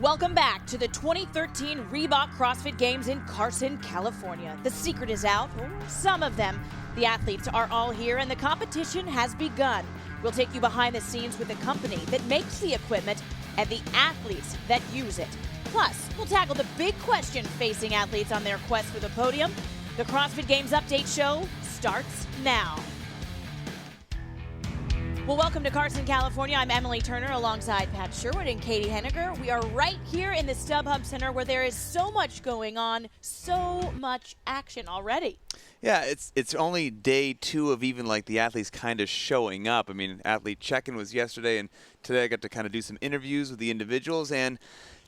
Welcome back to the 2013 Reebok CrossFit Games in Carson, California. The secret is out, or some of them. The athletes are all here and the competition has begun. We'll take you behind the scenes with the company that makes the equipment and the athletes that use it. Plus, we'll tackle the big question facing athletes on their quest for the podium. The CrossFit Games Update Show starts now. Well, welcome to Carson, California. I'm Emily Turner alongside Pat Sherwood and Caity Henniger. We are right here in the StubHub Center where there is so much going on, so much action already. Yeah, it's only day 2 of even like the athletes kind of showing up. I mean, athlete check-in was yesterday, and today I got to kind of do some interviews with the individuals, and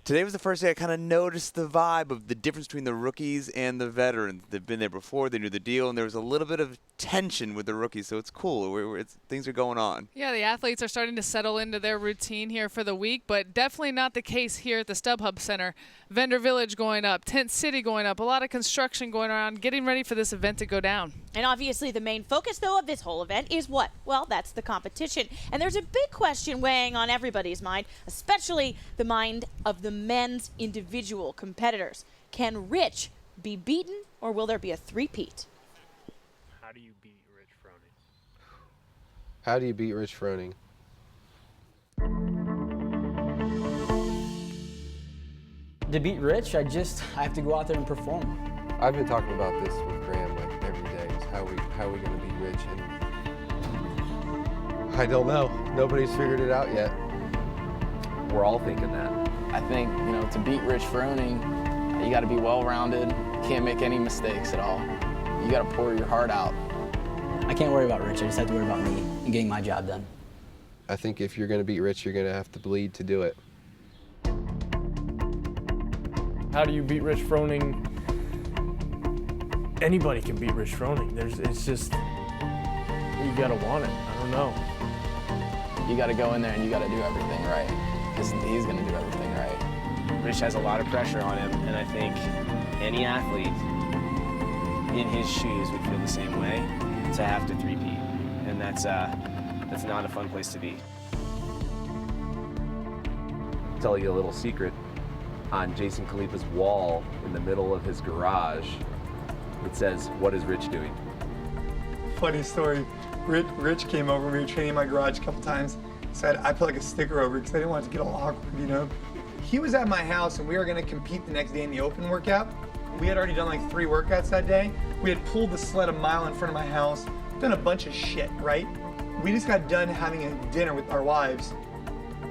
today was the first day I kind of noticed the vibe of the difference between the rookies and the veterans. They've been there before, they knew the deal, and there was a little bit of tension with the rookies, so it's cool. Things are going on. Yeah, the athletes are starting to settle into their routine here for the week, but definitely not the case here at the StubHub Center. Vendor Village going up, Tent City going up, a lot of construction going around, getting ready for this event to go down. And obviously the main focus, though, of this whole event is what? Well, that's the competition. And there's a big question weighing on everybody's mind, especially the mind of the men's individual competitors. Can Rich be beaten, or will there be a three-peat? How do you beat Rich Froning? How do you beat Rich Froning? To beat Rich, I have to go out there and perform. I've been talking about this with Graham like every day. Is how are we going to beat Rich? And I don't know. Nobody's figured it out yet. We're all thinking that. I think, to beat Rich Froning, you got to be well-rounded. Can't make any mistakes at all. You got to pour your heart out. I can't worry about Rich. I just have to worry about me and getting my job done. I think if you're going to beat Rich, you're going to have to bleed to do it. How do you beat Rich Froning? Anybody can beat Rich Froning. It's just, you gotta want it. I don't know. You got to go in there and you got to do everything right, because he's going to do everything right. Rich has a lot of pressure on him, and I think any athlete in his shoes would feel the same way to have to three-peat, and that's not a fun place to be. Tell you a little secret. On Jason Khalifa's wall in the middle of his garage, it says, "What is Rich doing?" Funny story. Rich came over. We were training in my garage a couple times. So I put like a sticker over because I didn't want it to get all awkward, He was at my house and we were going to compete the next day in the open workout. We had already done like 3 workouts that day. We had pulled the sled a mile in front of my house, done a bunch of shit, right? We just got done having a dinner with our wives.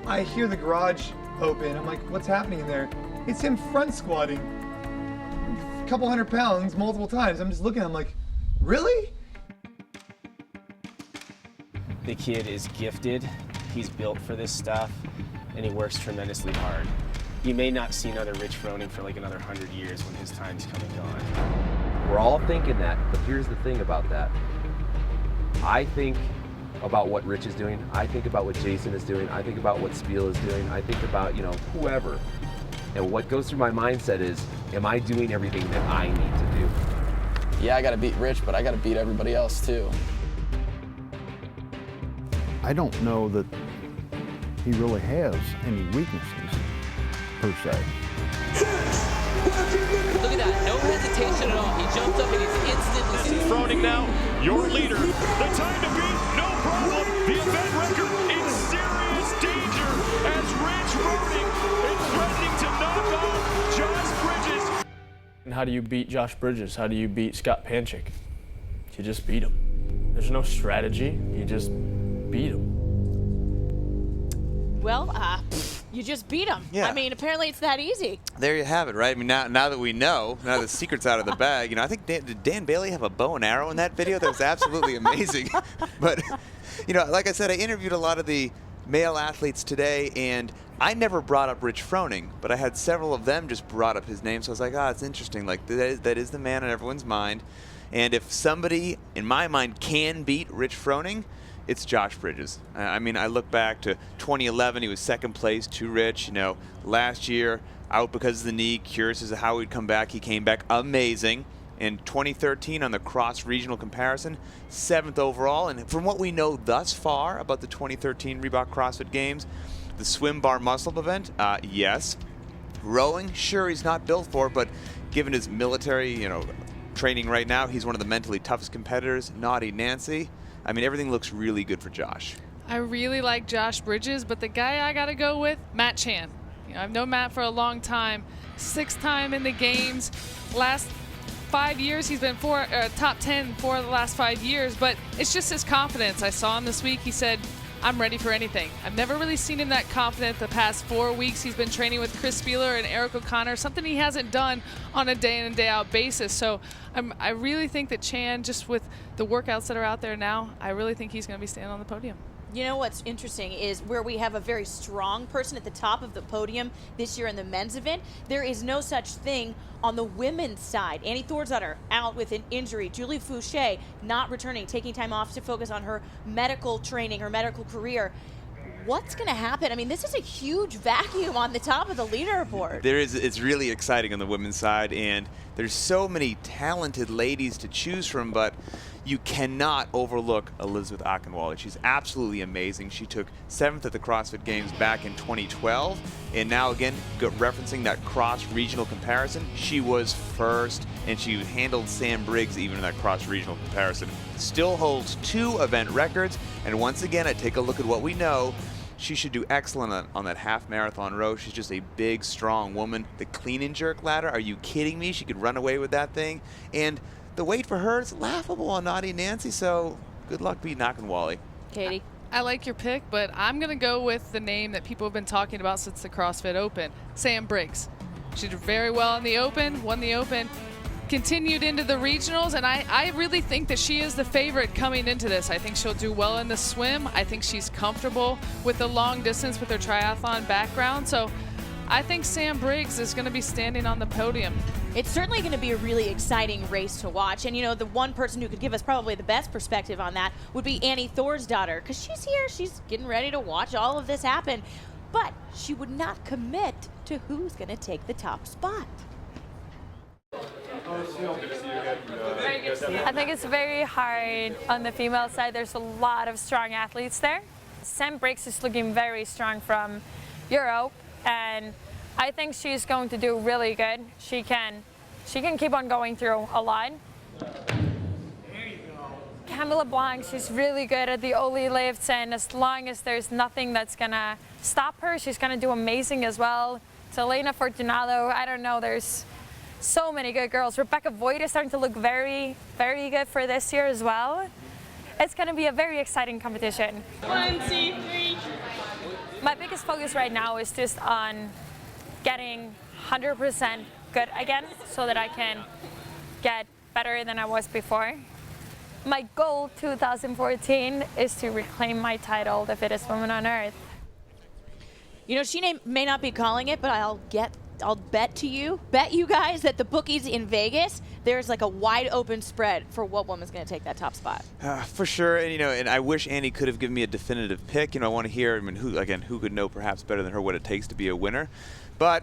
I hear the garage open. I'm like, what's happening in there? It's him front squatting a couple 100 pounds multiple times. I'm just looking, I'm like, really? The kid is gifted, he's built for this stuff, and he works tremendously hard. You may not see another Rich Froning for like another 100 years when his time's come and gone. We're all thinking that, but here's the thing about that. I think about what Rich is doing. I think about what Jason is doing. I think about what Spiel is doing. I think about, whoever. And what goes through my mindset is, am I doing everything that I need to do? Yeah, I got to beat Rich, but I got to beat everybody else too. I don't know that he really has any weaknesses, per se. Look at that, no hesitation at all. He jumps up and he's instantly... Froning now, your leader. The time to beat, no problem. The event record in serious danger as Rich Froning is threatening to knock off Josh Bridges. And how do you beat Josh Bridges? How do you beat Scott Panchik? You just beat him. There's no strategy. You just beat him. Well, you just beat him. Yeah. I mean, apparently it's that easy. There you have it, right? I mean, now that we know, now the secret's out of the bag, I think did Dan Bailey have a bow and arrow in that video? That was absolutely amazing. But, like I said, I interviewed a lot of the male athletes today, and I never brought up Rich Froning, but I had several of them just brought up his name, so I was like, it's interesting. Like, that is the man in everyone's mind. And if somebody, in my mind, can beat Rich Froning, it's Josh Bridges. I mean, I look back to 2011, he was second place to Rich. Last year, out because of the knee, curious as to how he'd come back. He came back amazing. In 2013, on the cross-regional comparison, 7th overall. And from what we know thus far about the 2013 Reebok CrossFit Games, the swim bar muscle-up event, yes, Rowing, sure, he's not built for it, but given his military, training right now, he's one of the mentally toughest competitors. Naughty Nancy. I mean, everything looks really good for Josh. I really like Josh Bridges, but the guy I got to go with, Matt Chan. I've known Matt for a long time. 6th time in the games. Last 5 years, he's been top 10 for the last 5 years, but it's just his confidence. I saw him this week. He said, I'm ready for anything. I've never really seen him that confident the past 4 weeks. He's been training with Chris Spieler and Eric O'Connor, something he hasn't done on a day in and day out basis. So I really think that Chan, just with the workouts that are out there now, I really think he's going to be standing on the podium. You know what's interesting is where we have a very strong person at the top of the podium this year in the men's event, there is no such thing on the women's side. Annie Thorsdottir out with an injury. Julie Fouché not returning, taking time off to focus on her medical training, her medical career. What's going to happen? I mean, this is a huge vacuum on the top of the leaderboard. It's really exciting on the women's side, and there's so many talented ladies to choose from, but you cannot overlook Elizabeth Akinwale. She's absolutely amazing. She took 7th at the CrossFit Games back in 2012, and now again, referencing that cross-regional comparison, she was 1st, and she handled Sam Briggs even in that cross-regional comparison. Still holds 2 event records, and once again, I take a look at what we know. She should do excellent on that half marathon row. She's just a big, strong woman. The clean and jerk ladder, are you kidding me? She could run away with that thing. And the weight for her is laughable on Naughty Nancy, so good luck beating Akinwale. Katie? I like your pick, but I'm going to go with the name that people have been talking about since the CrossFit Open, Sam Briggs. She did very well in the Open, won the Open, continued into the regionals, and I really think that she is the favorite coming into this. I think she'll do well in the swim. I think she's comfortable with the long distance with her triathlon background. So I think Sam Briggs is going to be standing on the podium. It's certainly going to be a really exciting race to watch. And, the one person who could give us probably the best perspective on that would be Annie Thorsdottir, because she's here. She's getting ready to watch all of this happen. But she would not commit to who's going to take the top spot. I think it's very hard on the female side. There's a lot of strong athletes there. Sam Briggs is looking very strong from Europe, and I think she's going to do really good. She can keep on going through a lot. Camilla Blanc, she's really good at the Ollie lifts, and as long as there's nothing that's gonna stop her, she's gonna do amazing as well. To Elena Fortunato, I don't know, there's so many good girls. Rebecca Voigt is starting to look very, very good for this year as well. It's going to be a very exciting competition. 1, 2, 3. My biggest focus right now is just on getting 100% good again so that I can get better than I was before. My goal 2014 is to reclaim my title, the fittest woman on earth. She may not be calling it, but I'll bet you guys that the bookies in Vegas, there's like a wide open spread for what woman's going to take that top spot. For sure, and I wish Annie could have given me a definitive pick. I want to hear, who could know perhaps better than her what it takes to be a winner. But,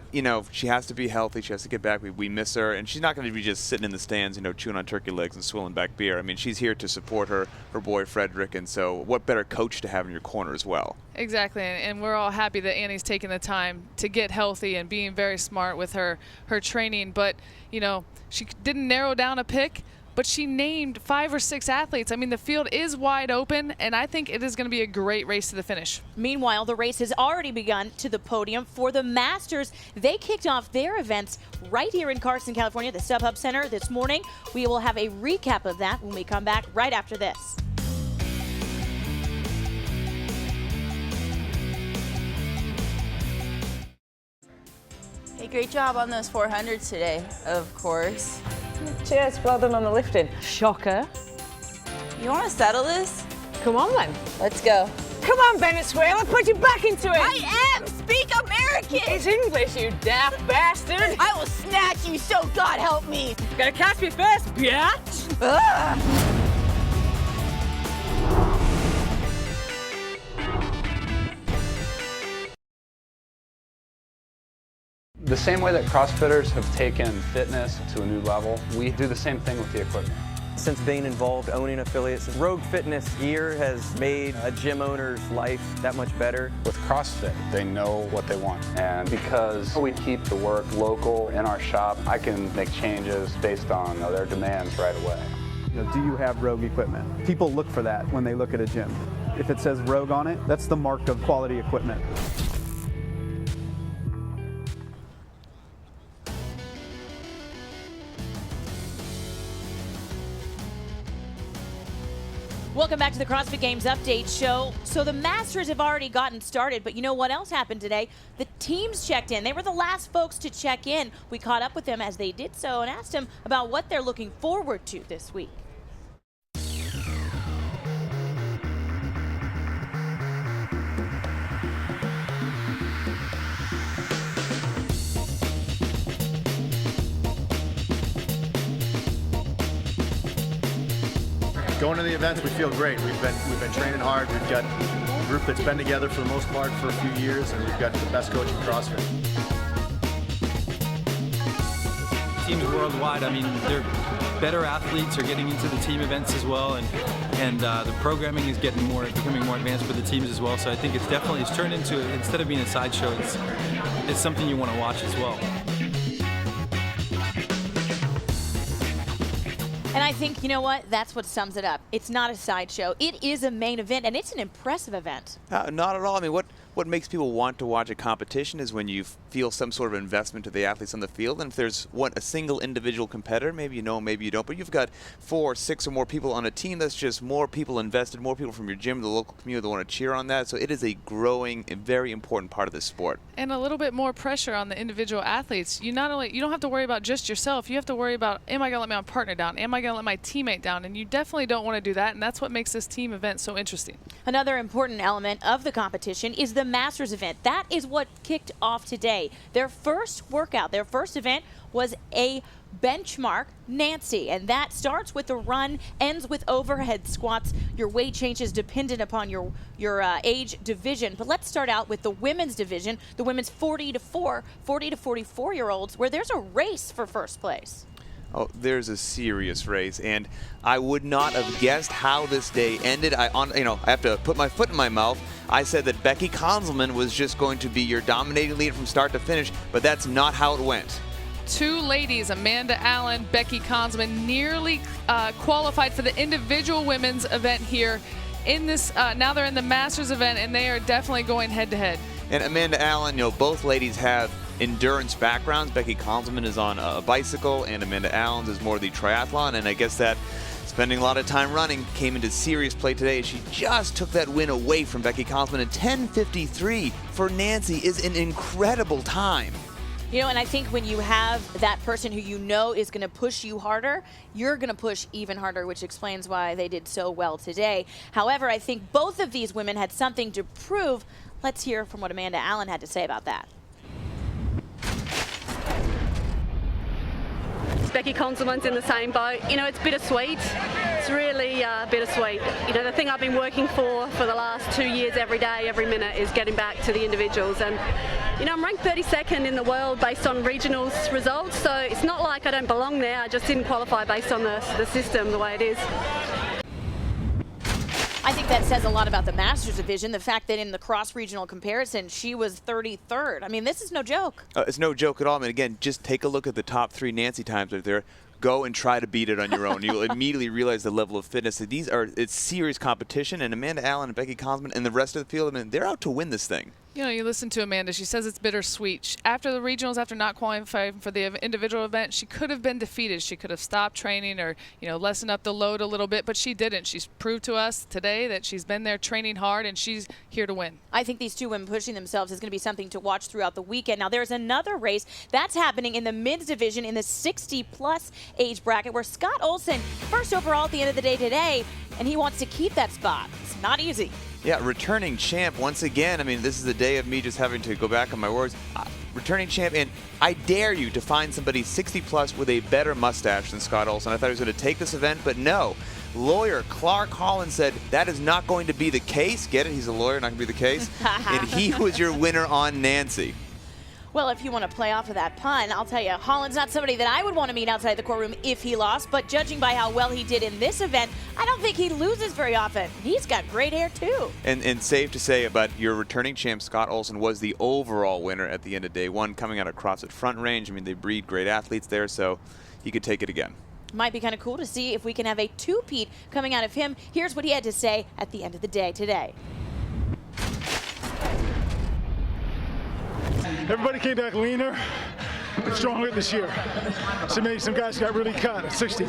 she has to be healthy. She has to get back. We miss her. And she's not going to be just sitting in the stands, chewing on turkey legs and swilling back beer. She's here to support her boy Frederick. And so what better coach to have in your corner as well? Exactly. And we're all happy that Annie's taking the time to get healthy and being very smart with her training. But, she didn't narrow down a pick, but she named 5 or 6 athletes. The field is wide open, and I think it is going to be a great race to the finish. Meanwhile, the race has already begun to the podium for the Masters. They kicked off their events right here in Carson, California, the StubHub Center this morning. We will have a recap of that when we come back right after this. Hey, great job on those 400s today, of course. Cheers, well done on the lifting. Shocker. You want to settle this? Come on then. Let's go. Come on, Venezuela, put you back into it. I am! Speak American! It's English, you daft bastard. I will snatch you, so God help me. You gotta catch me first, biatch. Ugh. The same way that CrossFitters have taken fitness to a new level, we do the same thing with the equipment. since being involved, owning affiliates. Rogue Fitness gear has made a gym owner's life that much better. With CrossFit, they know what they want. And because we keep the work local in our shop, I can make changes based on their demands right away. Do you have Rogue equipment? People look for that when they look at a gym. If it says Rogue on it, that's the mark of quality equipment. Welcome back to the CrossFit Games Update Show. So the Masters have already gotten started, but you know what else happened today? The teams checked in. They were the last folks to check in. We caught up with them as they did so and asked them about what they're looking forward to this week. Going to the events, we feel great. We've been training hard. We've got a group that's been together for the most part for a few years, and we've got the best coach in CrossFit. Teams worldwide, I mean, they're better athletes are getting into the team events as well, and the programming is becoming more advanced for the teams as well. So I think it's turned into, instead of being a sideshow, it's something you want to watch as well. And I think, you know what, that's what sums it up. It's not a sideshow. It is a main event, and it's an impressive event. Not at all. I mean, what makes people want to watch a competition is when you feel some sort of investment to the athletes on the field. And if there's a single individual competitor, maybe you know, maybe you don't, but you've got 4, 6 or more people on a team, that's just more people invested, more people from your gym, the local community that want to cheer on that. So it is a growing and very important part of this sport. And a little bit more pressure on the individual athletes. You don't have to worry about just yourself. You have to worry about, am I going to let my partner down? Am I going to let my teammate down? And you definitely don't want to do that, and that's what makes this team event so interesting. Another important element of the competition is the Masters event. That is what kicked off today. Their first workout, their first event was a benchmark Nancy, and that starts with a run, ends with overhead squats. Your weight changes dependent upon your age division. But let's start out with the women's division, the women's 40 to 44-year-olds, where there's a race for first place. Oh, there's a serious race, and I would not have guessed how this day ended. I have to put my foot in my mouth. I said that Becky Konzelman was just going to be your dominating leader from start to finish, but that's not how it went. 2 ladies, Amanda Allen, Becky Konzelman, nearly qualified for the individual women's event here in this. Now they're in the Masters event, and they are definitely going head-to-head. And Amanda Allen, both ladies have endurance backgrounds. Becky Konzelman is on a bicycle, and Amanda Allen is more the triathlon, and I guess that spending a lot of time running came into serious play today. She just took that win away from Becky Konzelman, and 10:53 for Nancy is an incredible time. And I think when you have that person who you know is going to push you harder, you're going to push even harder, which explains why they did so well today. However, I think both of these women had something to prove. Let's hear from what Amanda Allen had to say about that. Becky Konzelman's in the same boat. It's bittersweet. It's really bittersweet. The thing I've been working for the last 2 years, every day, every minute, is getting back to the individuals. And, I'm ranked 32nd in the world based on regionals results, so it's not like I don't belong there. I just didn't qualify based on the system, the way it is. I think that says a lot about the Masters division, the fact that in the cross-regional comparison, she was 33rd. I mean, this is no joke. It's no joke at all. I mean, again, just take a look at the top 3 Nancy times right there. Go and try to beat it on your own. You'll immediately realize the level of fitness. It's serious competition, and Amanda Allen and Becky Konzelman and the rest of the field, they're out to win this thing. You listen to Amanda. She says it's bittersweet. After the regionals, after not qualifying for the individual event, she could have been defeated. She could have stopped training or, lessened up the load a little bit, but she didn't. She's proved to us today that she's been there training hard, and she's here to win. I think these 2 women pushing themselves is going to be something to watch throughout the weekend. Now, there's another race that's happening in the men's division in the 60-plus age bracket, where Scott Olson, first overall at the end of the day today, and he wants to keep that spot. It's not easy. Yeah, returning champ once again. This is a day of me just having to go back on my words. Returning champ, and I dare you to find somebody 60-plus with a better mustache than Scott Olson. I thought he was going to take this event, but no. Lawyer Clark Holland said that is not going to be the case. Get it? He's a lawyer, not going to be the case. And he was your winner on Nancy. Well, if you want to play off of that pun, I'll tell you, Holland's not somebody that I would want to meet outside the courtroom if he lost, but judging by how well he did in this event, I don't think he loses very often. He's got great hair, too. And safe to say about your returning champ, Scott Olson, was the overall winner at the end of day one, coming out of CrossFit Front Range. I mean, they breed great athletes there, so he could take it again. Might be kind of cool to see if we can have a two-peat coming out of him. Here's what he had to say at the end of the day today. Everybody came back leaner and stronger this year. So maybe some guys got really cut at 60.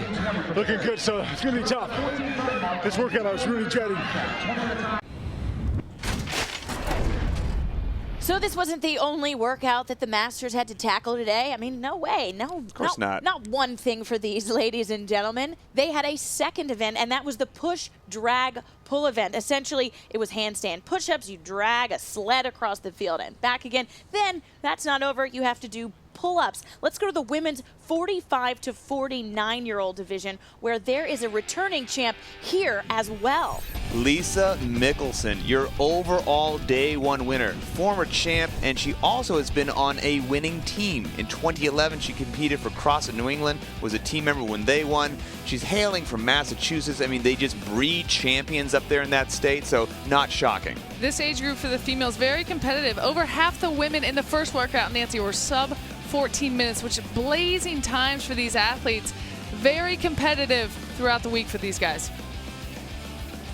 Looking good, so it's going to be tough. This workout I was really dreading. So this wasn't the only workout that the Masters had to tackle today. I mean, no way. No, of course not. Not one thing for these ladies and gentlemen. They had a second event, and that was the push, drag, pull event. Essentially, it was handstand push-ups. You drag a sled across the field and back again. Then, that's not over. You have to do pull-ups. Let's go to the women's 45 to 49-year-old division, where there is a returning champ here as well. Lisa Mickelson, your overall day one winner, former champ, and she also has been on a winning team. In 2011, she competed for CrossFit New England, was a team member when they won. She's hailing from Massachusetts. I mean, they just breed champions up there in that state, so not shocking. This age group for the females, very competitive. Over half the women in the first workout, Nancy, were sub 14 minutes, which are blazing times for these athletes. Very competitive throughout the week for these guys.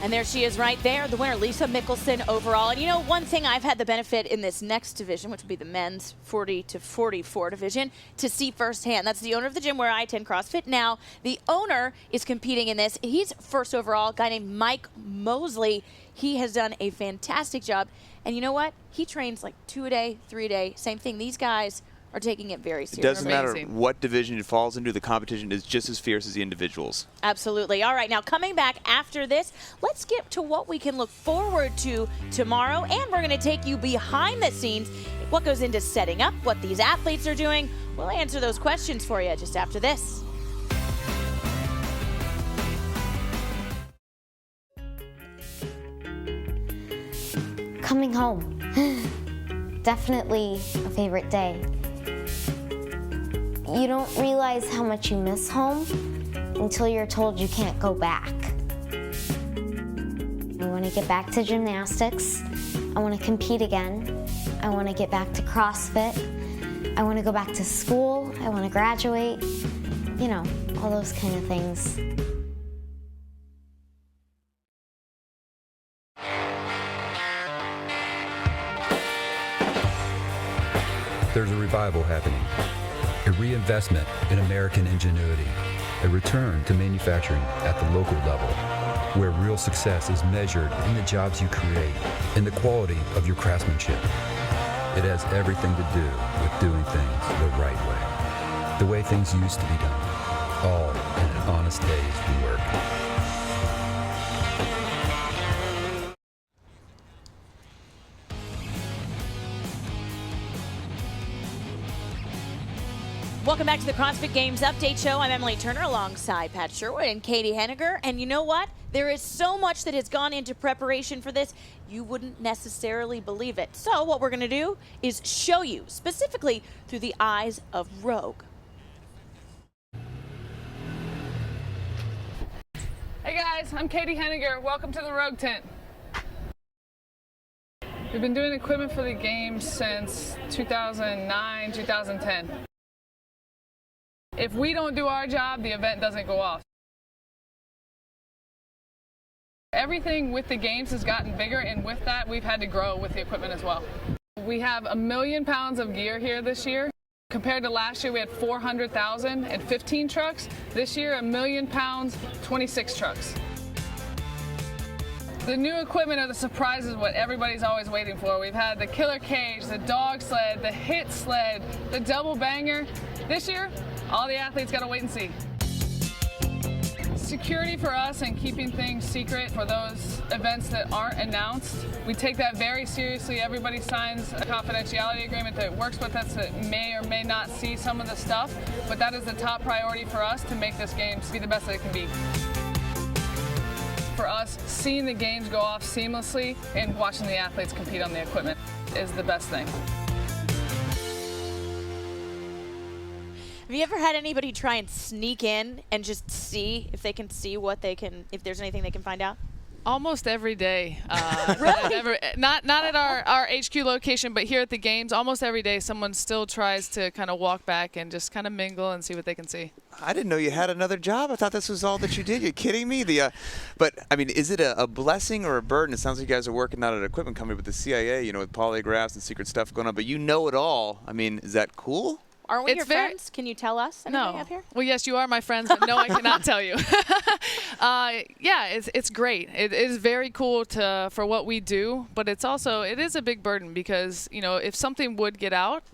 And there she is right there, the winner, Lisa Mickelson overall. And you know, one thing I've had the benefit in this next division, which would be the men's 40 to 44 division, to see firsthand. That's the owner of the gym where I attend CrossFit now. The owner is competing in this. He's first overall, a guy named Mike Mosley. He has done a fantastic job. And you know what? He trains like 2 a day, 3 a day, same thing. These guys are taking it very seriously. It doesn't matter what division it falls into, the competition is just as fierce as the individuals. Absolutely. All right, now coming back after this, let's get to what we can look forward to tomorrow, and we're going to take you behind the scenes, what goes into setting up, what these athletes are doing. We'll answer those questions for you just after this. Coming home. Definitely a favorite day. You don't realize how much you miss home until you're told you can't go back. I want to get back to gymnastics. I want to compete again. I want to get back to CrossFit. I want to go back to school. I want to graduate. You know, all those kind of things. There's a revival happening, a reinvestment in American ingenuity, a return to manufacturing at the local level, where real success is measured in the jobs you create and the quality of your craftsmanship. It has everything to do with doing things the right way, the way things used to be done, all in an honest day's work. Welcome back to the CrossFit Games Update Show. I'm Emily Turner alongside Pat Sherwood and Caity Henniger. And you know what? There is so much that has gone into preparation for this, you wouldn't necessarily believe it. So what we're going to do is show you, specifically through the eyes of Rogue. Hey guys, I'm Caity Henniger. Welcome to the Rogue Tent. We've been doing equipment for the games since 2009, 2010. If we don't do our job, the event doesn't go off. Everything with the games has gotten bigger, and with that, we've had to grow with the equipment as well. We have 1 million pounds of gear here this year. Compared to last year, we had 400,000 and 15 trucks. This year, 1 million pounds, 26 trucks. The new equipment are the surprises, what everybody's always waiting for. We've had the killer cage, the dog sled, the hit sled, the double banger. This year, all the athletes got to wait and see. Security for us and keeping things secret for those events that aren't announced. We take that very seriously. Everybody signs a confidentiality agreement that works with us that may or may not see some of the stuff, but that is the top priority for us to make this game be the best that it can be. For us, seeing the games go off seamlessly and watching the athletes compete on the equipment is the best thing. Have you ever had anybody try and sneak in and just see if they can see what they can, if there's anything they can find out? Almost every day. Really? Not at our HQ location, but here at the games, almost every day someone still tries to kind of walk back and just kind of mingle and see what they can see. I didn't know you had another job. I thought this was all that you did. You're kidding me? But, I mean, is it a blessing or a burden? It sounds like you guys are working out at an equipment company with the CIA, you know, with polygraphs and secret stuff going on, but you know it all. I mean, is that cool? Aren't we your friends? Can you tell us anything up here? Well, yes, you are my friends, but no, I cannot tell you. Yeah, it's great. It is very cool for what we do, but it is a big burden because, you know, if something would get out,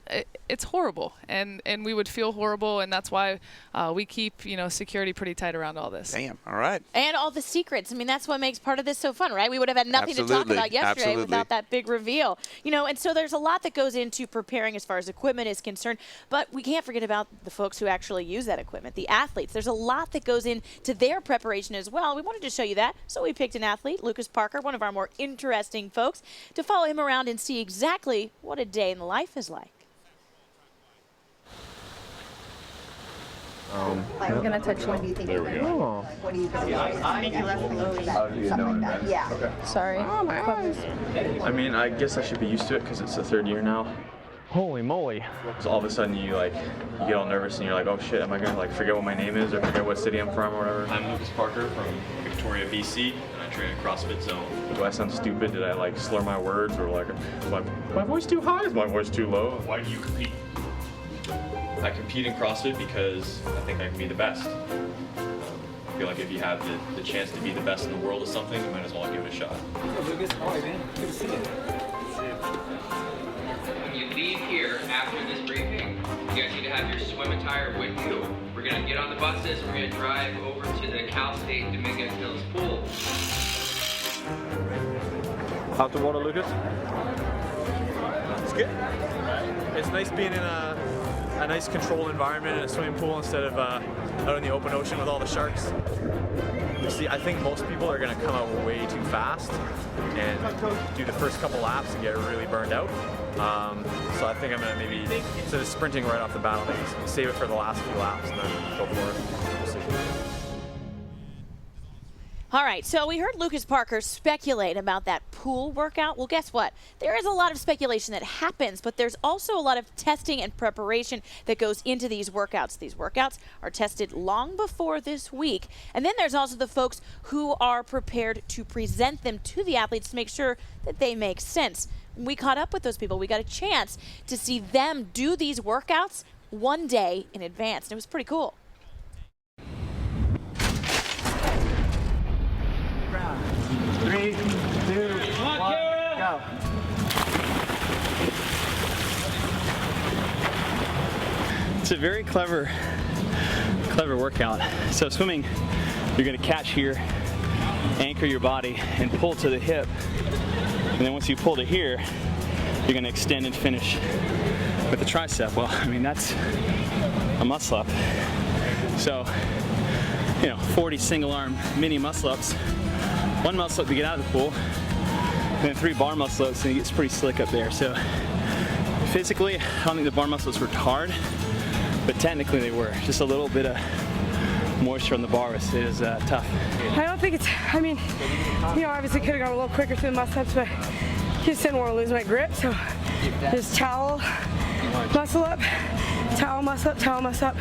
it's horrible, and we would feel horrible, and that's why we keep, you know, security pretty tight around all this. Damn, all right. And all the secrets. I mean, that's what makes part of this so fun, right? We would have had nothing to talk about yesterday without that big reveal. You know, and so there's a lot that goes into preparing as far as equipment is concerned, but we can't forget about the folks who actually use that equipment, the athletes. There's a lot that goes into their preparation as well. We wanted to show you that, so we picked an athlete, Lucas Parker, one of our more interesting folks, to follow him around and see exactly what a day in the life is like. I'm gonna touch one. There we go. What do you think? Yeah. Okay. Sorry. Oh my God. I mean, I guess I should be used to it because it's the third year now. Holy moly. So all of a sudden you get all nervous and you're like, oh shit, am I gonna like forget what my name is or forget what city I'm from or whatever? I'm Lucas Parker from Victoria, BC, and I train at CrossFit Zone. Do I sound stupid? Did I like slur my words or like, my voice too high? Is my voice too low? Why do you compete? I compete in CrossFit because I think I can be the best. I feel like if you have the chance to be the best in the world at something, you might as well give it a shot. Lucas, how are you, man? Good to see you. When you leave here after this briefing, you guys need to have your swim attire with you. We're going to get on the buses and we're going to drive over to the Cal State Dominguez Hills pool. Out the water, Lucas? It's good. It's nice being in a nice controlled environment in a swimming pool instead of out in the open ocean with all the sharks. See, I think most people are going to come out way too fast and do the first couple laps and get really burned out. So I think I'm going to maybe, instead of sprinting right off the bat, I'll maybe save it for the last few laps and then go for it. We'll see. All right, so we heard Lucas Parker speculate about that pool workout. Well, guess what? There is a lot of speculation that happens, but there's also a lot of testing and preparation that goes into these workouts. These workouts are tested long before this week. And then there's also the folks who are prepared to present them to the athletes to make sure that they make sense. When we caught up with those people, we got a chance to see them do these workouts one day in advance, and it was pretty cool. 3, 2, 1, go. It's a very clever workout. So swimming, you're going to catch here, anchor your body, and pull to the hip. And then once you pull to here, you're going to extend and finish with the tricep. Well, I mean, that's a muscle up. So, 40 single arm mini muscle ups. 1 muscle up to get out of the pool, and then 3 bar muscle ups, and it gets pretty slick up there. So physically, I don't think the bar muscle ups worked hard, but technically they were. Just a little bit of moisture on the bar is tough. I don't think it's, obviously could have gone a little quicker through the muscle ups, but just didn't want to lose my grip, so just towel, muscle up, towel, muscle up, towel, muscle up.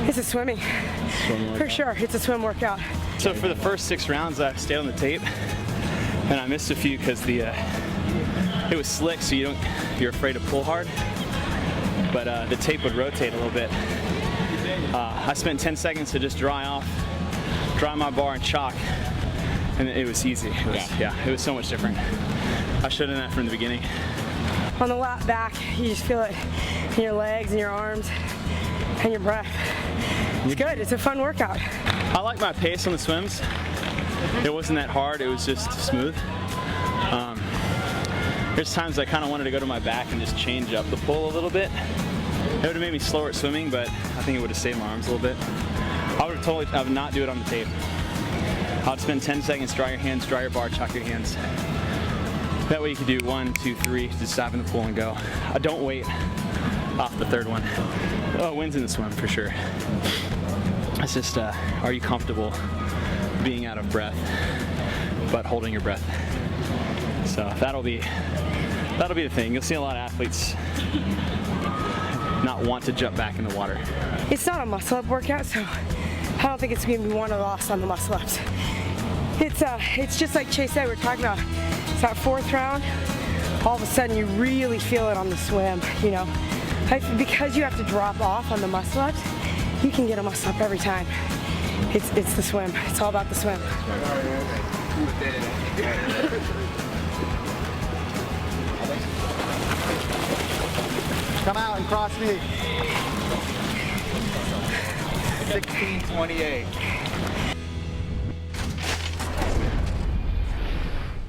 It's a swimming. For sure, it's a swim workout. So for the first 6 rounds, I stayed on the tape, and I missed a few because it was slick, so you're afraid to pull hard. But the tape would rotate a little bit. I spent 10 seconds to just dry my bar and chalk, and it was easy. It was so much different. I should have done that from the beginning. On the lap back, you just feel it in your legs and your arms and your breath. It's good. It's a fun workout. I like my pace on the swims. It wasn't that hard. It was just smooth. There's times I kind of wanted to go to my back and just change up the pull a little bit. It would have made me slower at swimming, but I think it would have saved my arms a little bit. I would not do it on the tape. I would spend 10 seconds, dry your hands, dry your bar, chalk your hands. That way you can do 1, 2, 3, just stop in the pool and go. Don't wait off the 3rd one. Oh, wins in the swim for sure. It's just, are you comfortable being out of breath, but holding your breath? So that'll be the thing. You'll see a lot of athletes not want to jump back in the water. It's not a muscle up workout, so I don't think it's going to be won or lost on the muscle ups. It's just like Chase said, we're talking about, it's that 4th round, all of a sudden you really feel it on the swim, you know. Because you have to drop off on the muscle ups, you can get a muscle up every time. It's the swim. It's all about the swim. Come out and cross me. 16:28.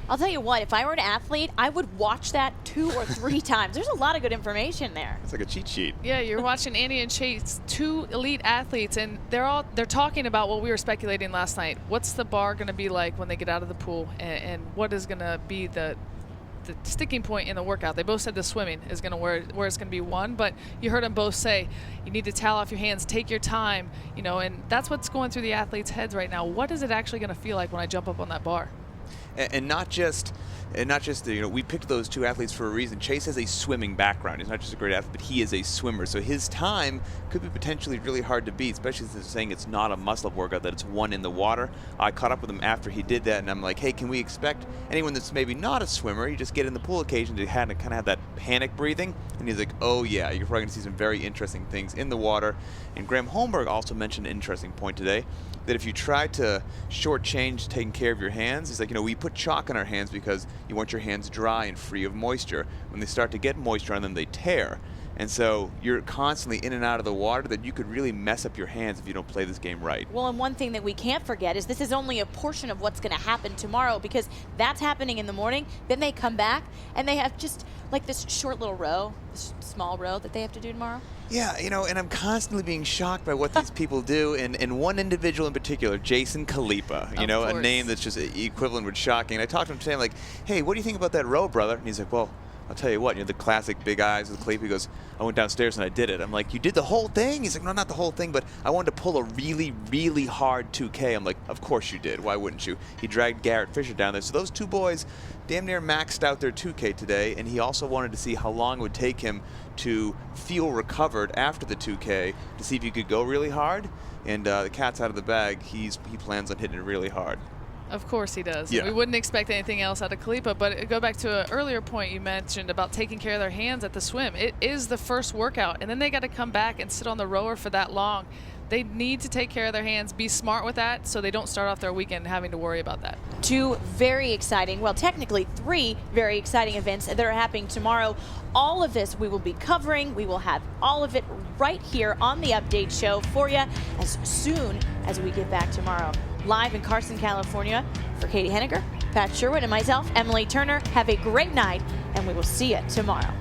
I'll tell you what, if I were an athlete, I would watch that 2 or 3 times. There's a lot of good information there. It's like a cheat sheet. Yeah, you're watching Andy and Chase, 2 elite athletes, and they're talking about what we were speculating last night. What's the bar going to be like when they get out of the pool, and what is going to be the sticking point in the workout? They both said the swimming is going to where it's going to be won, but you heard them both say you need to towel off your hands, take your time, you know, and that's what's going through the athletes' heads right now. What is it actually going to feel like when I jump up on that bar? And not just you know, we picked those 2 athletes for a reason. Chase has a swimming background. He's not just a great athlete, but he is a swimmer. So his time could be potentially really hard to beat, especially since saying it's not a muscle up workout, that it's won in the water. I caught up with him after he did that, and I'm like, hey, can we expect anyone that's maybe not a swimmer, you just get in the pool occasionally to kind of have that panic breathing? And he's like, oh yeah, you're probably going to see some very interesting things in the water. And Graham Holmberg also mentioned an interesting point today, that if you try to shortchange taking care of your hands, he's like, you know, we put chalk on our hands because you want your hands dry and free of moisture. When they start to get moisture on them, they tear. And so you're constantly in and out of the water, that you could really mess up your hands if you don't play this game right. Well, and one thing that we can't forget is this is only a portion of what's going to happen tomorrow, because that's happening in the morning. Then they come back and they have just like this short little row, this small row that they have to do tomorrow. Yeah, you know, and I'm constantly being shocked by what these people do, and one individual in particular, Jason Kalipa, you know, a name that's just equivalent with shocking. And I talked to him today, I'm like, hey, what do you think about that row, brother? And he's like, well, I'll tell you what, you know, the classic big eyes with Kalipa. He goes, I went downstairs and I did it. I'm like, you did the whole thing? He's like, no, not the whole thing, but I wanted to pull a really, really hard 2K. I'm like, of course you did. Why wouldn't you? He dragged Garrett Fisher down there. So those 2 boys damn near maxed out their 2K today, and he also wanted to see how long it would take him to feel recovered after the 2K to see if he could go really hard. And the cat's out of the bag. He plans on hitting it really hard. Of course he does. Yeah. We wouldn't expect anything else out of Kalipa, but go back to an earlier point you mentioned about taking care of their hands at the swim. It is the first workout, and then they got to come back and sit on the rower for that long. They need to take care of their hands, be smart with that, so they don't start off their weekend having to worry about that. 2 very exciting, well, technically 3 very exciting events that are happening tomorrow. All of this we will be covering. We will have all of it right here on the Update Show for you as soon as we get back tomorrow. Live in Carson, California, for Caity Henniger, Pat Sherwood, and myself, Emily Turner. Have a great night, and we will see you tomorrow.